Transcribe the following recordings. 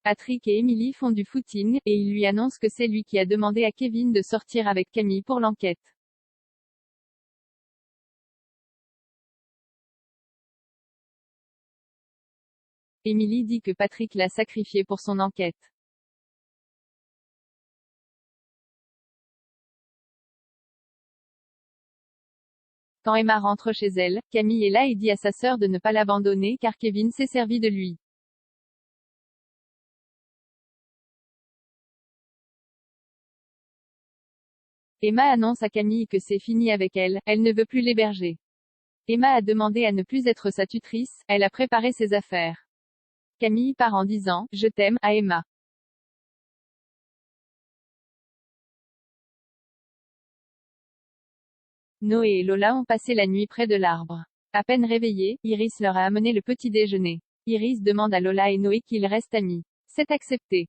Patrick et Emily font du footing, et il lui annonce que c'est lui qui a demandé à Kevin de sortir avec Camille pour l'enquête. Emily dit que Patrick l'a sacrifié pour son enquête. Quand Emma rentre chez elle, Camille est là et dit à sa sœur de ne pas l'abandonner car Kevin s'est servi de lui. Emma annonce à Camille que c'est fini avec elle, elle ne veut plus l'héberger. Emma a demandé à ne plus être sa tutrice, elle a préparé ses affaires. Camille part en disant « Je t'aime » à Emma. Noé et Lola ont passé la nuit près de l'arbre. À peine réveillés, Iris leur a amené le petit déjeuner. Iris demande à Lola et Noé qu'ils restent amis. C'est accepté.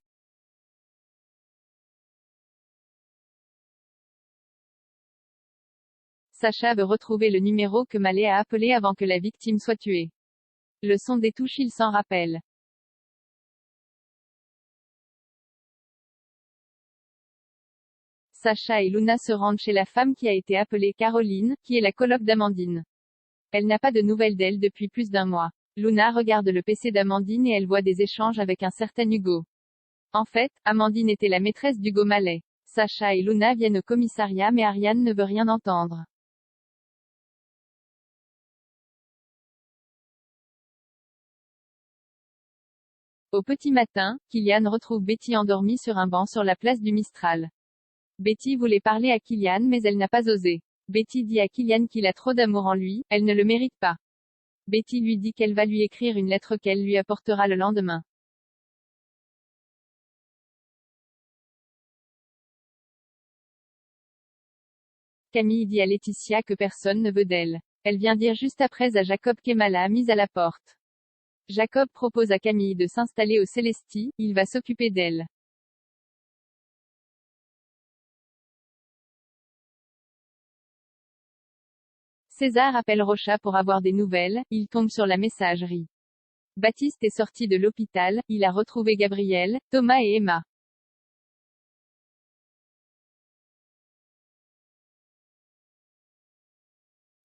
Sacha veut retrouver le numéro que Malé a appelé avant que la victime soit tuée. Le son des touches, il s'en rappelle. Sacha et Luna se rendent chez la femme qui a été appelée Caroline, qui est la coloc d'Amandine. Elle n'a pas de nouvelles d'elle depuis plus d'un mois. Luna regarde le PC d'Amandine et elle voit des échanges avec un certain Hugo. En fait, Amandine était la maîtresse d'Hugo Mallet. Sacha et Luna viennent au commissariat mais Ariane ne veut rien entendre. Au petit matin, Kylian retrouve Betty endormie sur un banc sur la place du Mistral. Betty voulait parler à Kylian mais elle n'a pas osé. Betty dit à Kylian qu'il a trop d'amour en lui, elle ne le mérite pas. Betty lui dit qu'elle va lui écrire une lettre qu'elle lui apportera le lendemain. Camille dit à Laetitia que personne ne veut d'elle. Elle vient dire juste après à Jacob qu'Emma l'a mise à la porte. Jacob propose à Camille de s'installer au Célestie, il va s'occuper d'elle. César appelle Rocha pour avoir des nouvelles, il tombe sur la messagerie. Baptiste est sorti de l'hôpital, il a retrouvé Gabriel, Thomas et Emma.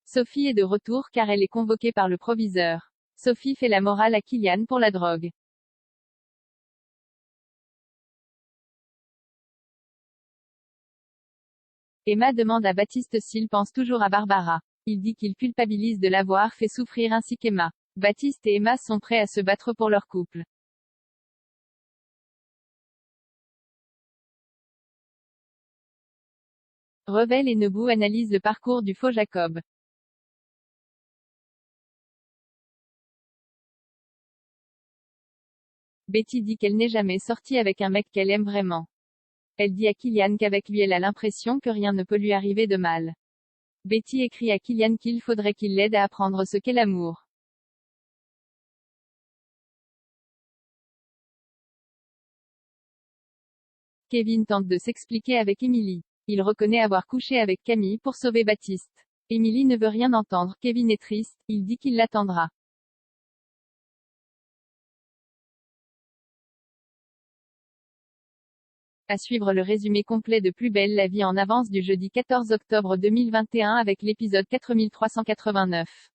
Sophie est de retour car elle est convoquée par le proviseur. Sophie fait la morale à Kylian pour la drogue. Emma demande à Baptiste s'il pense toujours à Barbara. Il dit qu'il culpabilise de l'avoir fait souffrir ainsi qu'Emma. Baptiste et Emma sont prêts à se battre pour leur couple. Revel et Nebou analysent le parcours du faux Jacob. Betty dit qu'elle n'est jamais sortie avec un mec qu'elle aime vraiment. Elle dit à Kylian qu'avec lui elle a l'impression que rien ne peut lui arriver de mal. Betty écrit à Kylian qu'il faudrait qu'il l'aide à apprendre ce qu'est l'amour. Kevin tente de s'expliquer avec Emily. Il reconnaît avoir couché avec Camille pour sauver Baptiste. Emily ne veut rien entendre, Kevin est triste, il dit qu'il l'attendra. À suivre le résumé complet de Plus belle la vie en avance du jeudi 14 octobre 2021 avec l'épisode 4389.